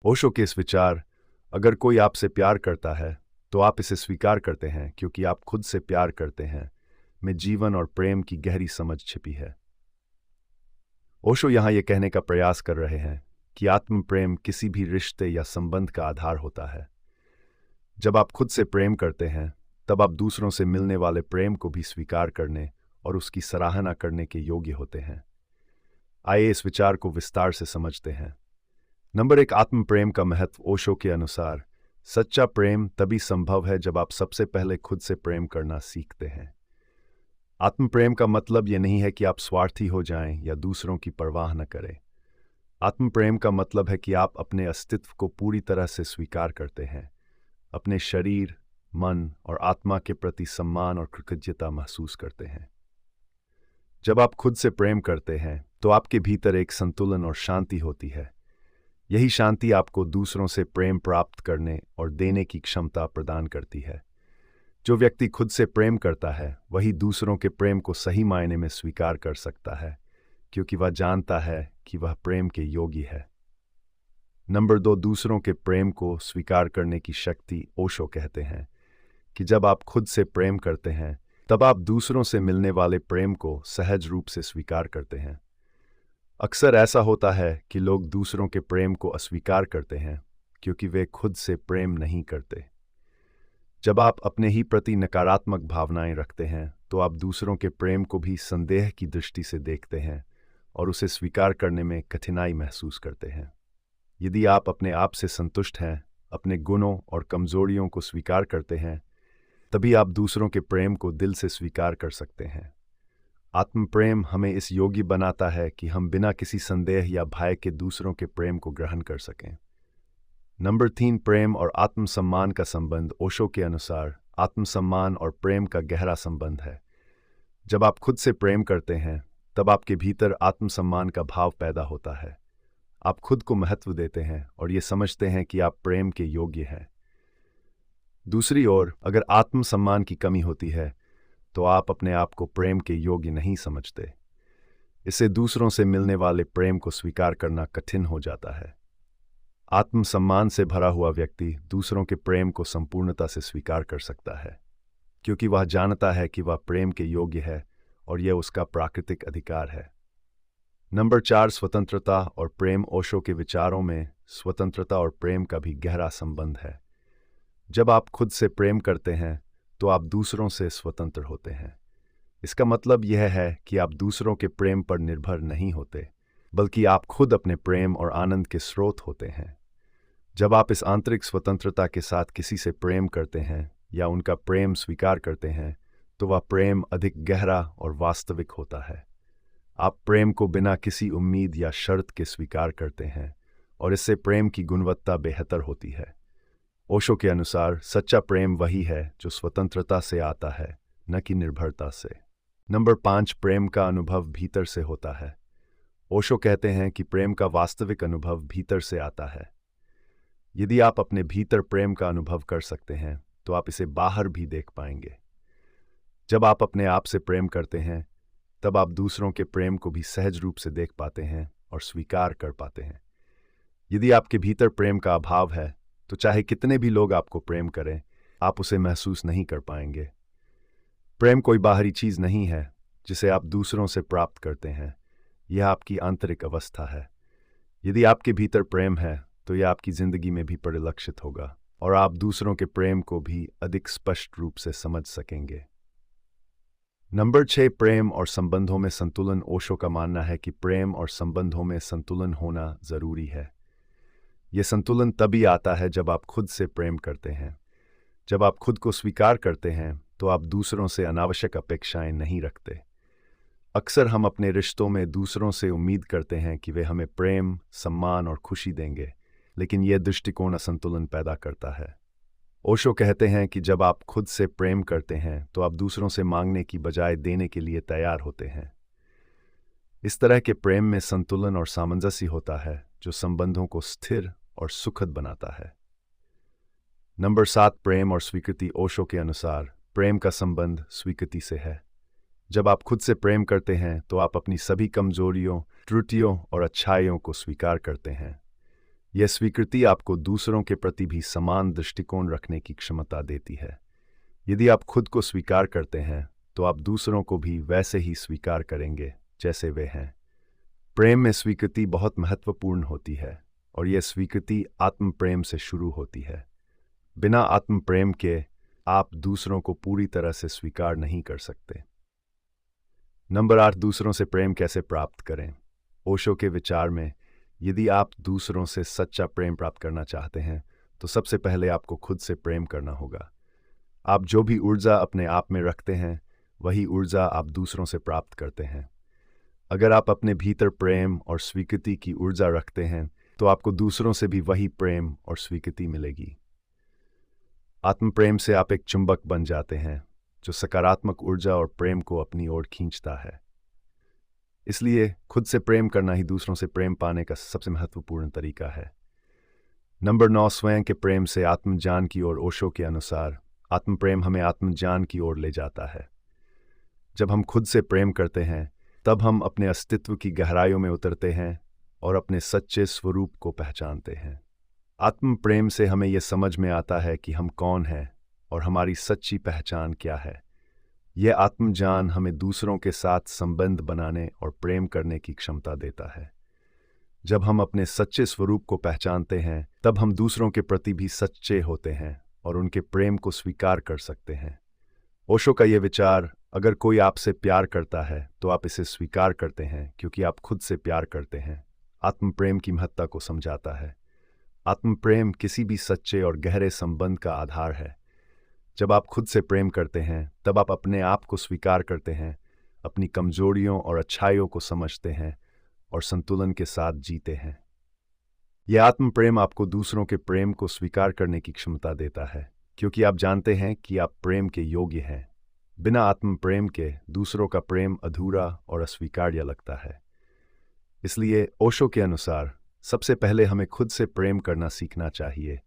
ओशो के इस विचार, अगर कोई आपसे प्यार करता है तो आप इसे स्वीकार करते हैं क्योंकि आप खुद से प्यार करते हैं, में जीवन और प्रेम की गहरी समझ छिपी है। ओशो यहाँ ये कहने का प्रयास कर रहे हैं कि आत्म प्रेम किसी भी रिश्ते या संबंध का आधार होता है। जब आप खुद से प्रेम करते हैं तब आप दूसरों से मिलने वाले प्रेम को भी स्वीकार करने और उसकी सराहना करने के योग्य होते हैं। आइए इस विचार को विस्तार से समझते हैं। नंबर 1, आत्म प्रेम का महत्व। ओशो के अनुसार सच्चा प्रेम तभी संभव है जब आप सबसे पहले खुद से प्रेम करना सीखते हैं। आत्म प्रेम का मतलब यह नहीं है कि आप स्वार्थी हो जाएं या दूसरों की परवाह न करें। आत्म प्रेम का मतलब है कि आप अपने अस्तित्व को पूरी तरह से स्वीकार करते हैं, अपने शरीर, मन और आत्मा के प्रति सम्मान और कृतज्ञता महसूस करते हैं। जब आप खुद से प्रेम करते हैं तो आपके भीतर एक संतुलन और शांति होती है। यही शांति आपको दूसरों से प्रेम प्राप्त करने और देने की क्षमता प्रदान करती है। जो व्यक्ति खुद से प्रेम करता है वही दूसरों के प्रेम को सही मायने में स्वीकार कर सकता है, क्योंकि वह जानता है कि वह प्रेम के योग्य है। नंबर 2, दूसरों के प्रेम को स्वीकार करने की शक्ति। ओशो कहते हैं कि जब आप खुद से प्रेम करते हैं तब आप दूसरों से मिलने वाले प्रेम को सहज रूप से स्वीकार करते हैं। अक्सर ऐसा होता है कि लोग दूसरों के प्रेम को अस्वीकार करते हैं क्योंकि वे खुद से प्रेम नहीं करते। जब आप अपने ही प्रति नकारात्मक भावनाएं रखते हैं तो आप दूसरों के प्रेम को भी संदेह की दृष्टि से देखते हैं और उसे स्वीकार करने में कठिनाई महसूस करते हैं। यदि आप अपने आप से संतुष्ट हैं, अपने गुणों और कमजोरियों को स्वीकार करते हैं, तभी आप दूसरों के प्रेम को दिल से स्वीकार कर सकते हैं। आत्म प्रेम हमें इस योग्य बनाता है कि हम बिना किसी संदेह या भय के दूसरों के प्रेम को ग्रहण कर सकें। नंबर 3, प्रेम और आत्मसम्मान का संबंध। ओशो के अनुसार आत्मसम्मान और प्रेम का गहरा संबंध है। जब आप खुद से प्रेम करते हैं तब आपके भीतर आत्मसम्मान का भाव पैदा होता है। आप खुद को महत्व देते हैं और ये समझते हैं कि आप प्रेम के योग्य हैं। दूसरी ओर, अगर आत्मसम्मान की कमी होती है तो आप अपने आप को प्रेम के योग्य नहीं समझते। इससे दूसरों से मिलने वाले प्रेम को स्वीकार करना कठिन हो जाता है। आत्मसम्मान से भरा हुआ व्यक्ति दूसरों के प्रेम को संपूर्णता से स्वीकार कर सकता है, क्योंकि वह जानता है कि वह प्रेम के योग्य है और यह उसका प्राकृतिक अधिकार है। नंबर 4, स्वतंत्रता और प्रेम। ओशो के विचारों में स्वतंत्रता और प्रेम का भी गहरा संबंध है। जब आप खुद से प्रेम करते हैं तो आप दूसरों से स्वतंत्र होते हैं। इसका मतलब यह है कि आप दूसरों के प्रेम पर निर्भर नहीं होते, बल्कि आप खुद अपने प्रेम और आनंद के स्रोत होते हैं। जब आप इस आंतरिक स्वतंत्रता के साथ किसी से प्रेम करते हैं या उनका प्रेम स्वीकार करते हैं तो वह प्रेम अधिक गहरा और वास्तविक होता है। आप प्रेम को बिना किसी उम्मीद या शर्त के स्वीकार करते हैं और इससे प्रेम की गुणवत्ता बेहतर होती है। ओशो के अनुसार सच्चा प्रेम वही है जो स्वतंत्रता से आता है, न कि निर्भरता से। नंबर 5, प्रेम का अनुभव भीतर से होता है। ओशो कहते हैं कि प्रेम का वास्तविक अनुभव भीतर से आता है। यदि आप अपने भीतर प्रेम का अनुभव कर सकते हैं तो आप इसे बाहर भी देख पाएंगे। जब आप अपने आप से प्रेम करते हैं तब आप दूसरों के प्रेम को भी सहज रूप से देख पाते हैं और स्वीकार कर पाते हैं। यदि आपके भीतर प्रेम का अभाव है तो चाहे कितने भी लोग आपको प्रेम करें, आप उसे महसूस नहीं कर पाएंगे। प्रेम कोई बाहरी चीज नहीं है जिसे आप दूसरों से प्राप्त करते हैं, यह आपकी आंतरिक अवस्था है। यदि आपके भीतर प्रेम है तो यह आपकी जिंदगी में भी परिलक्षित होगा और आप दूसरों के प्रेम को भी अधिक स्पष्ट रूप से समझ सकेंगे। नंबर 6, प्रेम और संबंधों में संतुलन। ओशो का मानना है कि प्रेम और संबंधों में संतुलन होना जरूरी है। यह संतुलन तभी आता है जब आप खुद से प्रेम करते हैं। जब आप खुद को स्वीकार करते हैं तो आप दूसरों से अनावश्यक अपेक्षाएं नहीं रखते। अक्सर हम अपने रिश्तों में दूसरों से उम्मीद करते हैं कि वे हमें प्रेम, सम्मान और खुशी देंगे, लेकिन यह दृष्टिकोण असंतुलन पैदा करता है। ओशो कहते हैं कि जब आप खुद से प्रेम करते हैं तो आप दूसरों से मांगने की बजाय देने के लिए तैयार होते हैं। इस तरह के प्रेम में संतुलन और सामंजस्य होता है जो संबंधों को स्थिर और सुखद बनाता है। नंबर 7, प्रेम और स्वीकृति। ओशो के अनुसार प्रेम का संबंध स्वीकृति से है। जब आप खुद से प्रेम करते हैं तो आप अपनी सभी कमजोरियों, त्रुटियों और अच्छाइयों को स्वीकार करते हैं। यह स्वीकृति आपको दूसरों के प्रति भी समान दृष्टिकोण रखने की क्षमता देती है। यदि आप खुद को स्वीकार करते हैं तो आप दूसरों को भी वैसे ही स्वीकार करेंगे जैसे वे हैं। प्रेम में स्वीकृति बहुत महत्वपूर्ण होती है और यह स्वीकृति आत्म प्रेम से शुरू होती है। बिना आत्म प्रेम के आप दूसरों को पूरी तरह से स्वीकार नहीं कर सकते। नंबर 8, दूसरों से प्रेम कैसे प्राप्त करें। ओशो के विचार में यदि आप दूसरों से सच्चा प्रेम प्राप्त करना चाहते हैं तो सबसे पहले आपको खुद से प्रेम करना होगा। आप जो भी ऊर्जा अपने आप में रखते हैं वही ऊर्जा आप दूसरों से प्राप्त करते हैं। अगर आप अपने भीतर प्रेम और स्वीकृति की ऊर्जा रखते हैं तो आपको दूसरों से भी वही प्रेम और स्वीकृति मिलेगी। आत्म प्रेम से आप एक चुंबक बन जाते हैं जो सकारात्मक ऊर्जा और प्रेम को अपनी ओर खींचता है। इसलिए खुद से प्रेम करना ही दूसरों से प्रेम पाने का सबसे महत्वपूर्ण तरीका है। नंबर 9, स्वयं के प्रेम से आत्मज्ञान की ओर। ओशो के अनुसार आत्म प्रेम हमें आत्मज्ञान की ओर ले जाता है। जब हम खुद से प्रेम करते हैं तब हम अपने अस्तित्व की गहराइयों में उतरते हैं और अपने सच्चे स्वरूप को पहचानते हैं। आत्म प्रेम से हमें यह समझ में आता है कि हम कौन हैं और हमारी सच्ची पहचान क्या है। यह आत्मज्ञान हमें दूसरों के साथ संबंध बनाने और प्रेम करने की क्षमता देता है। जब हम अपने सच्चे स्वरूप को पहचानते हैं तब हम दूसरों के प्रति भी सच्चे होते हैं और उनके प्रेम को स्वीकार कर सकते हैं। ओशो का यह विचार, अगर कोई आपसे प्यार करता है तो आप इसे स्वीकार करते हैं क्योंकि आप खुद से प्यार करते हैं, आत्म प्रेम की महत्ता को समझाता है। आत्म प्रेम किसी भी सच्चे और गहरे संबंध का आधार है। जब आप खुद से प्रेम करते हैं तब आप अपने आप को स्वीकार करते हैं, अपनी कमजोरियों और अच्छाइयों को समझते हैं और संतुलन के साथ जीते हैं। यह आत्म प्रेम आपको दूसरों के प्रेम को स्वीकार करने की क्षमता देता है क्योंकि आप जानते हैं कि आप प्रेम के योग्य हैं। बिना आत्म प्रेम के दूसरों का प्रेम अधूरा और अस्वीकार्य लगता है। इसलिए ओशो के अनुसार सबसे पहले हमें खुद से प्रेम करना सीखना चाहिए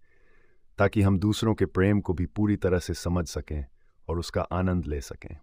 ताकि हम दूसरों के प्रेम को भी पूरी तरह से समझ सकें और उसका आनंद ले सकें।